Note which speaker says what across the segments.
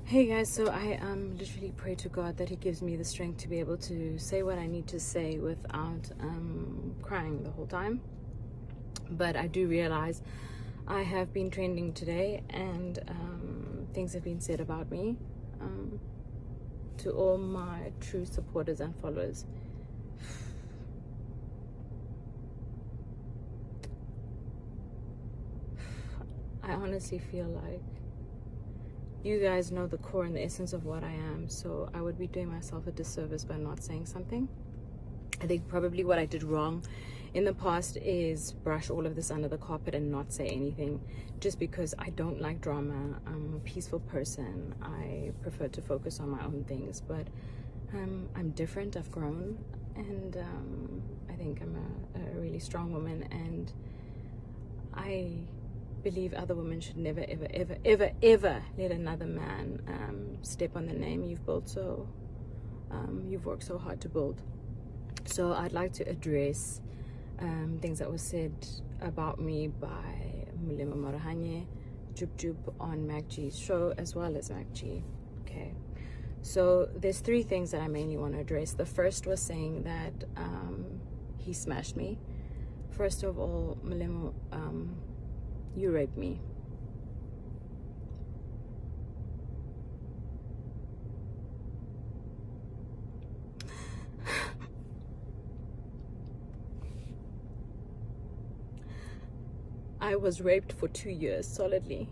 Speaker 1: Hey guys, so I literally pray to God that He gives me the strength to be able to say what I need to say without crying the whole time. But I do realize I have been trending today, and things have been said about me to all my true supporters and followers. I honestly feel like you guys know the core and the essence of what I am, so I would be doing myself a disservice by not saying something. I think probably what I did wrong in the past is brush all of this under the carpet and not say anything, just because I don't like drama. I'm a peaceful person. I prefer to focus on my own things, but I'm different. I've grown, and I think I'm a really strong woman, and I believe other women should never ever let another man step on the name you've built, so you've worked so hard to build. So I'd like to address things that were said about me by Mulema Marahanye, Jub on Mac G's show, as well as Mac G. Okay, so there's three things that I mainly want to address. The first was saying that he smashed me. First of all, Mulema, you raped me. I was raped for 2 years solidly.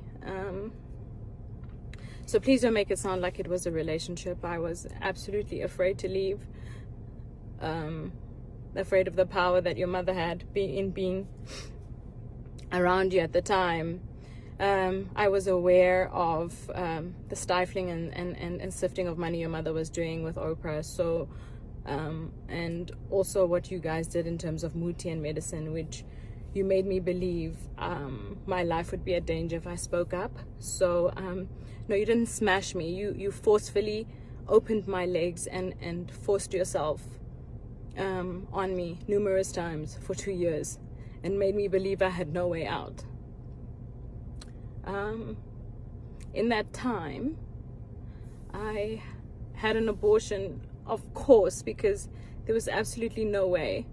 Speaker 1: So please don't make it sound like it was a relationship. I was absolutely afraid to leave. Afraid of the power that your mother had in being around you at the time. I was aware of the stifling and sifting of money your mother was doing with Oprah. So, and also what you guys did in terms of Muti and medicine, which you made me believe my life would be a danger if I spoke up. So, no, you didn't smash me. You forcefully opened my legs and forced yourself on me numerous times for 2 years, and made me believe I had no way out. In that time, I had an abortion, of course, because there was absolutely no way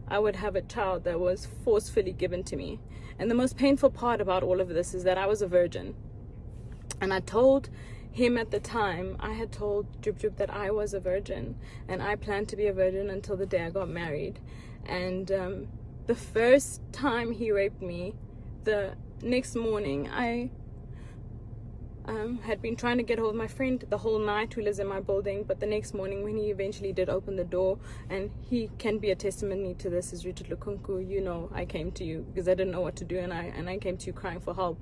Speaker 1: I would have a child that was forcefully given to me. And the most painful part about all of this is that I was a virgin. And I told him at the time, I had told Jub that I was a virgin, and I planned to be a virgin until the day I got married. And the first time he raped me, the next morning, I had been trying to get hold of my friend the whole night who lives in my building, but the next morning when he eventually did open the door, and he can be a testimony to this, is Richard Lukunku, you know, I came to you because I didn't know what to do, and I came to you crying for help.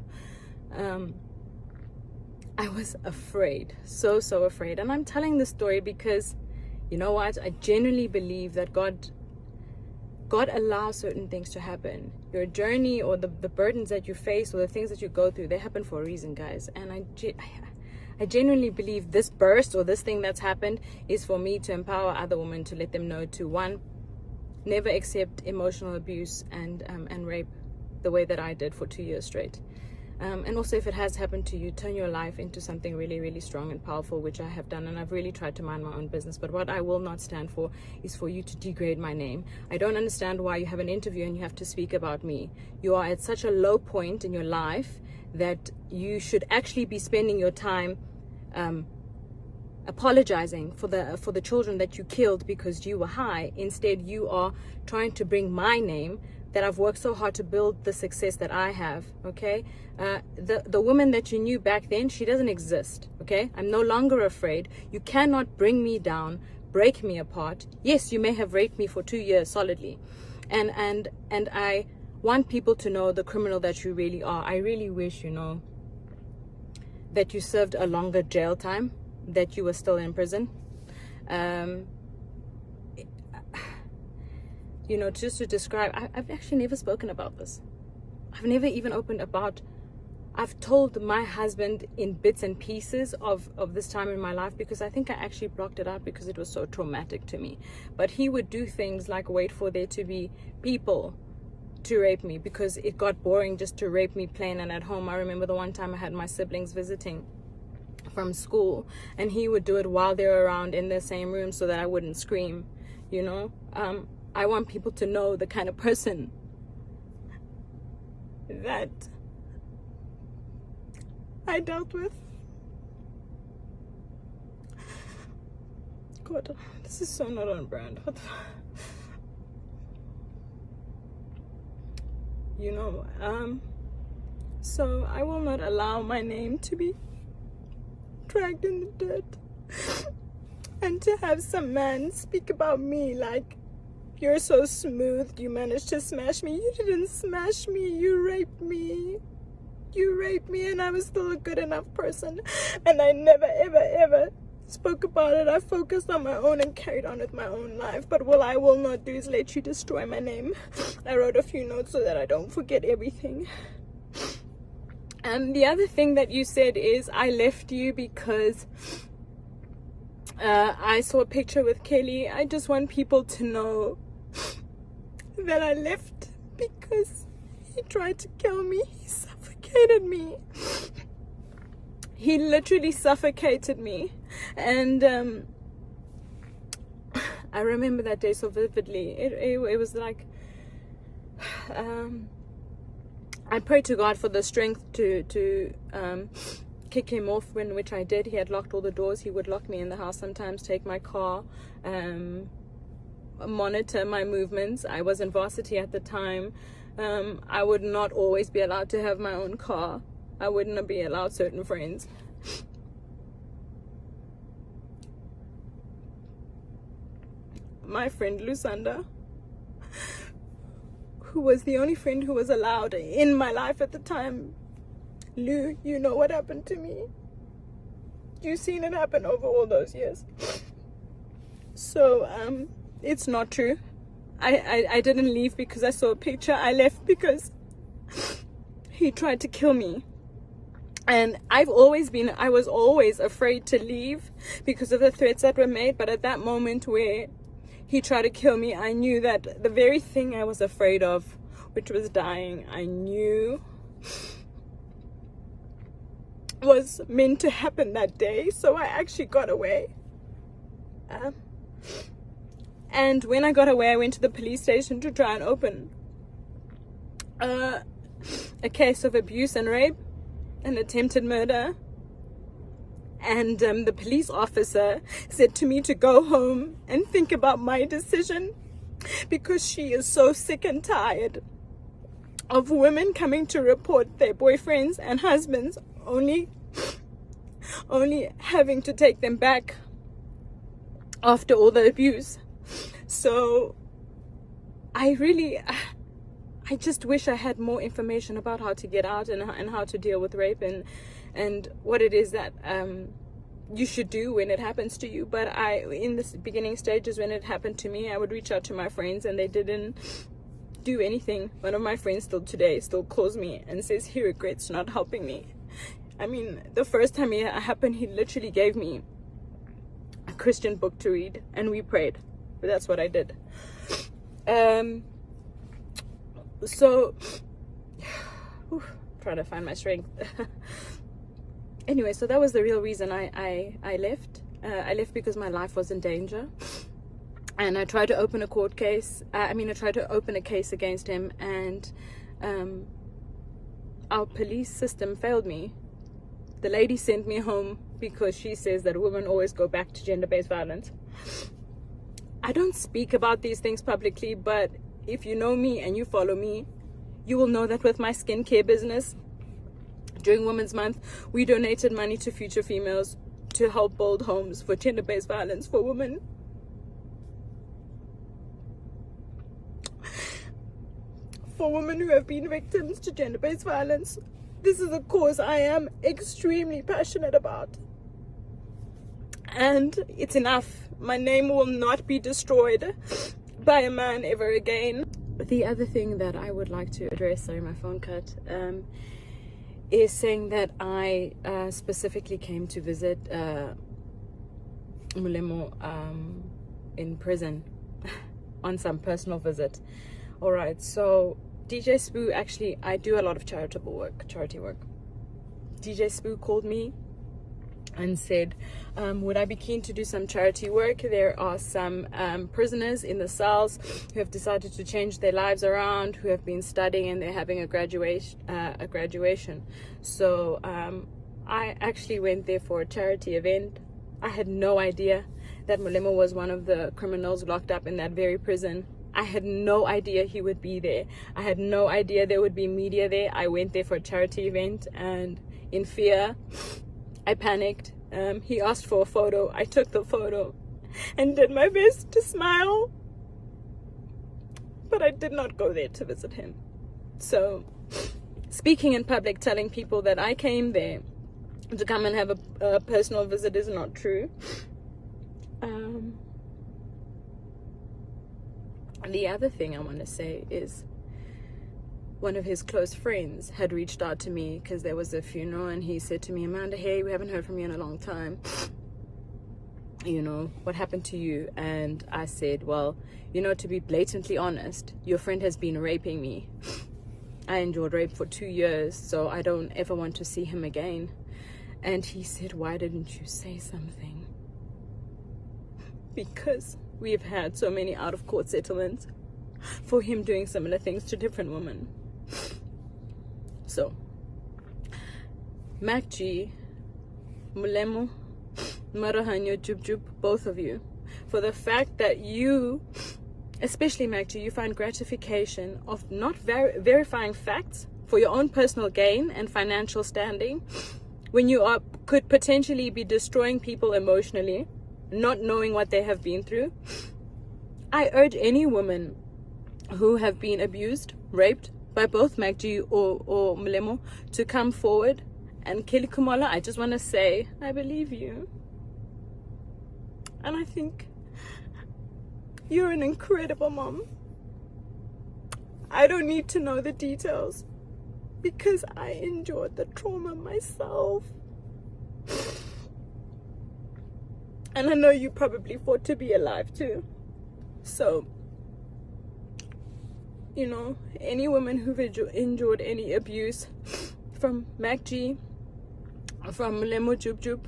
Speaker 1: I was afraid, so afraid. And I'm telling this story because, you know what, I genuinely believe that God allows certain things to happen. Your journey or the burdens that you face or the things that you go through, they happen for a reason, guys. And I genuinely believe this burst or this thing that's happened is for me to empower other women, to let them know to, one, never accept emotional abuse and rape the way that I did for 2 years straight. And also, if it has happened to you, turn your life into something really, really strong and powerful, which I have done, and I've really tried to mind my own business. But what I will not stand for is for you to degrade my name. I don't understand why you have an interview and you have to speak about me. You are at such a low point in your life that you should actually be spending your time apologizing for the children that you killed because you were high. Instead, you are trying to bring my name, that I've worked so hard to build the success that I have, okay? The woman that you knew back then, she doesn't exist, okay? I'm no longer afraid. You cannot bring me down, break me apart. Yes, you may have raped me for 2 years solidly. And I want people to know the criminal that you really are. I really wish, you know, that you served a longer jail time, that you were still in prison. You know, just to describe, I've actually never spoken about this. I've never even opened about, I've told my husband in bits and pieces of this time in my life, because I think I actually blocked it out because it was so traumatic to me. But he would do things like wait for there to be people to rape me, because it got boring just to rape me plain and at home. I remember the one time I had my siblings visiting, from school, and he would do it while they were around in the same room so that I wouldn't scream, you know. I want people to know the kind of person that I dealt with. God, this is so not on brand. You know, so I will not allow my name to be dragged in the dirt, and to have some man speak about me like, you're so smooth, you managed to smash me. You didn't smash me, you raped me. You raped me, and I was still a good enough person, and I never ever spoke about it. I focused on my own and carried on with my own life. But what I will not do is let you destroy my name. I wrote a few notes so that I don't forget everything. And the other thing that you said is, I left you because I saw a picture with Kelly. I just want people to know that I left because he tried to kill me. He suffocated me. He literally suffocated me. And I remember that day so vividly. It was like, I prayed to God for the strength to kick him off, which I did. He had locked all the doors. He would lock me in the house sometimes, take my car, monitor my movements. I was in varsity at the time. I would not always be allowed to have my own car. I wouldn't be allowed certain friends. My friend Lusanda, who was the only friend who was allowed in my life at the time. Lou, you know what happened to me. You've seen it happen over all those years. So, it's not true. I didn't leave because I saw a picture. I left because he tried to kill me. And I was always afraid to leave because of the threats that were made. But at that moment where he tried to kill me, I knew that the very thing I was afraid of, which was dying, I knew was meant to happen that day. So I actually got away. And when I got away, I went to the police station to try and open a case of abuse and rape and attempted murder. And the police officer said to me to go home and think about my decision, because she is so sick and tired of women coming to report their boyfriends and husbands only having to take them back after all the abuse. So I just wish I had more information about how to get out and how to deal with rape and what it is that you should do when it happens to you. But in the beginning stages, when it happened to me, I would reach out to my friends and they didn't do anything. One of my friends still today calls me and says he regrets not helping me. I mean, the first time it happened, he literally gave me a Christian book to read and we prayed. But that's what I did. So trying to find my strength. Anyway, so that was the real reason I left. I left because my life was in danger, and I tried to open a court case. I tried to open a case against him, and our police system failed me. The lady sent me home because she says that women always go back to gender-based violence. I don't speak about these things publicly, but if you know me and you follow me, you will know that with my skincare business, during Women's Month, we donated money to Future Females to help build homes for gender-based violence for women. For women who have been victims to gender-based violence. This is a cause I am extremely passionate about. And it's enough. My name will not be destroyed by a man ever again. The other thing that I would like to address, sorry, my phone cut, is saying that I specifically came to visit Mulemo in prison on some personal visit. All right, so DJ Spoo, actually, I do a lot of charity work. DJ Spoo called me and said, would I be keen to do some charity work? There are some prisoners in the cells who have decided to change their lives around, who have been studying, and they're having a graduation. So I actually went there for a charity event. I had no idea that Molemo was one of the criminals locked up in that very prison. I had no idea he would be there. I had no idea there would be media there. I went there for a charity event, and in fear, I panicked. He asked for a photo. I took the photo and did my best to smile. But I did not go there to visit him. So, speaking in public, telling people that I came there to come and have a personal visit is not true. The other thing I want to say is, one of his close friends had reached out to me because there was a funeral, and he said to me, Amanda, hey, we haven't heard from you in a long time. You know, what happened to you? And I said, well, you know, to be blatantly honest, your friend has been raping me. I endured rape for 2 years, so I don't ever want to see him again. And he said, why didn't you say something? Because we've had so many out-of-court settlements for him doing similar things to different women. So, Mac G, Molemo, Marahanyo, Jub, both of you, for the fact that you, especially Mac G, you find gratification of not verifying facts for your own personal gain and financial standing, when you could potentially be destroying people emotionally, not knowing what they have been through. I urge any woman who have been abused, raped by both Magji or Molemo to come forward. And Kelly Kumala, I just want to say, I believe you. And I think you're an incredible mom. I don't need to know the details because I endured the trauma myself. And I know you probably fought to be alive too. So, you know, any woman who've endured any abuse from Magji, from Molemo Jub,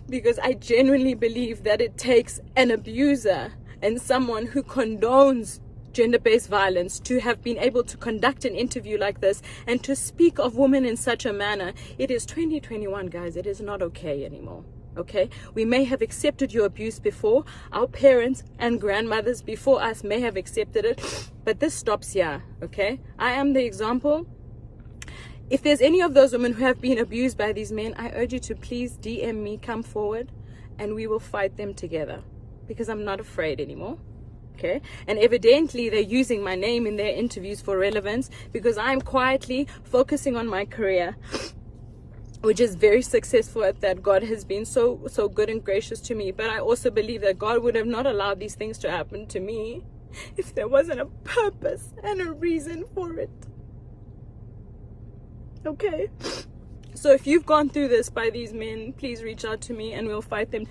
Speaker 1: because I genuinely believe that it takes an abuser and someone who condones gender-based violence to have been able to conduct an interview like this and to speak of women in such a manner. It is 2021, guys. It is not okay anymore. Okay, we may have accepted your abuse before. Our parents and grandmothers before us may have accepted it, but this stops here. Okay, I am the example. If there's any of those women who have been abused by these men, I urge you to please DM me, come forward, and we will fight them together, because I'm not afraid anymore. Okay, and evidently they're using my name in their interviews for relevance, because I'm quietly focusing on my career, which is very successful at that. God has been so good and gracious to me, but I also believe that God would have not allowed these things to happen to me if there wasn't a purpose and a reason for it. Okay, so if you've gone through this by these men, please reach out to me and we'll fight them.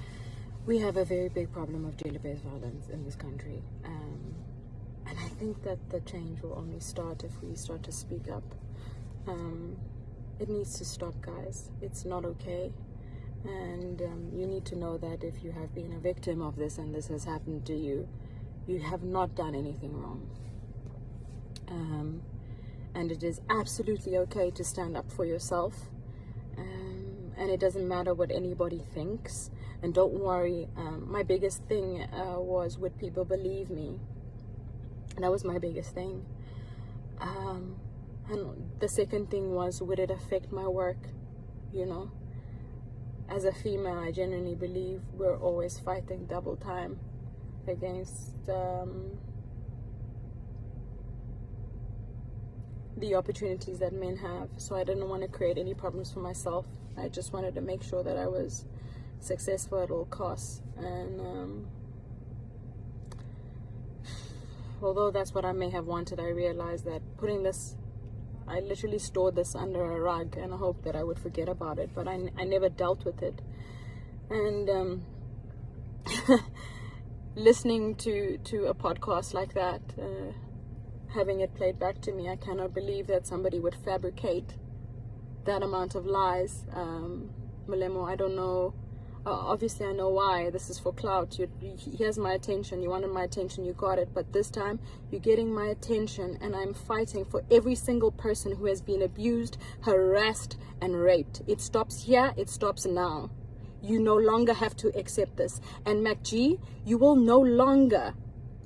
Speaker 1: We have a very big problem of gender-based violence in this country, and I think that the change will only start if we start to speak up. It needs to stop, guys. It's not okay. And you need to know that if you have been a victim of this and this has happened to you, you have not done anything wrong. And it is absolutely okay to stand up for yourself. And it doesn't matter what anybody thinks. And don't worry, my biggest thing was, would people believe me? And that was my biggest thing. And the second thing was, would it affect my work? You know, as a female, I genuinely believe we're always fighting double time against the opportunities that men have. So I didn't want to create any problems for myself. I just wanted to make sure that I was successful at all costs. And although that's what I may have wanted, I realized that putting this, I literally stored this under a rug and I hoped that I would forget about it, but I never dealt with it. And listening to a podcast like that, having it played back to me, I cannot believe that somebody would fabricate that amount of lies Malemo, I don't know. Obviously, I know why. This is for clout. He has my attention. You wanted my attention. You got it. But this time, you're getting my attention. And I'm fighting for every single person who has been abused, harassed, and raped. It stops here. It stops now. You no longer have to accept this. And MacG, you will no longer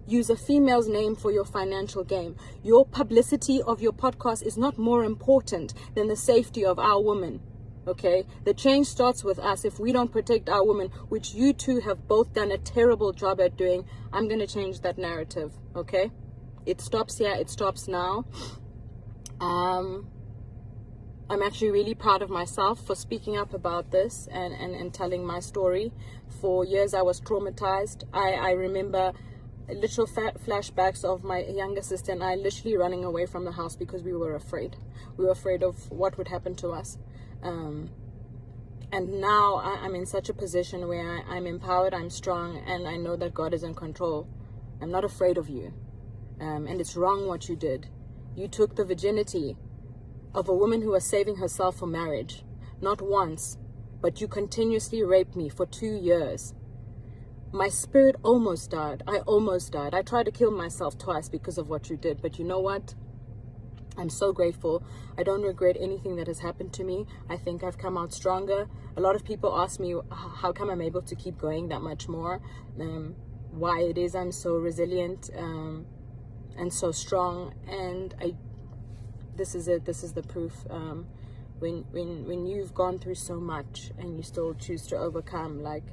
Speaker 1: use a female's name for your financial game. Your publicity of your podcast is not more important than the safety of our women. Okay, the change starts with us. If we don't protect our women, which you two have both done a terrible job at doing, I'm going to change that narrative. Okay, it stops here. It stops now. I'm actually really proud of myself for speaking up about this and telling my story. For years, I was traumatized. I remember literal flashbacks of my younger sister and I literally running away from the house because we were afraid. We were afraid of what would happen to us. And now I'm in such a position where I'm empowered, I'm strong, and I know that God is in control. I'm not afraid of you. And it's wrong what you did. You took the virginity of a woman who was saving herself for marriage. Not once, but you continuously raped me for 2 years. My spirit almost died. I almost died. I tried to kill myself twice because of what you did. But you know what? I'm so grateful. I don't regret anything that has happened to me. I think I've come out stronger. A lot of people ask me how come I'm able to keep going that much more, why it is I'm so resilient and so strong. And this is it. This is the proof. When you've gone through so much and you still choose to overcome, like,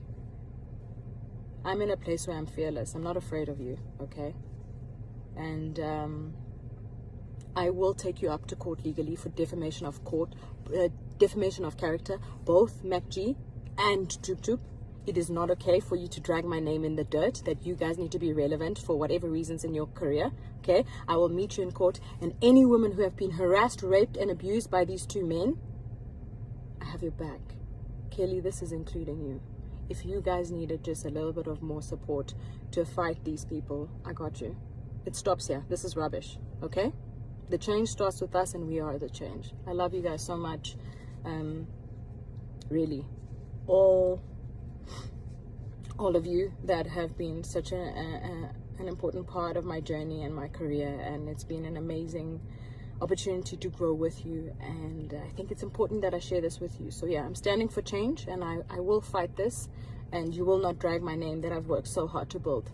Speaker 1: I'm in a place where I'm fearless. I'm not afraid of you, okay? And I will take you up to court legally for defamation of defamation of character, both MacG and Jub. It is not okay for you to drag my name in the dirt, that you guys need to be relevant for whatever reasons in your career, okay? I will meet you in court, and any women who have been harassed, raped, and abused by these two men, I have your back. Kelly, this is including you. If you guys needed just a little bit of more support to fight these people, I got you. It stops here. This is rubbish, okay? The change starts with us, and we are the change. I love you guys so much. Really, all of you that have been such an important part of my journey and my career, and it's been an amazing opportunity to grow with you, and I think it's important that I share this with you. So yeah, I'm standing for change, and I will fight this, and you will not drag my name that I've worked so hard to build.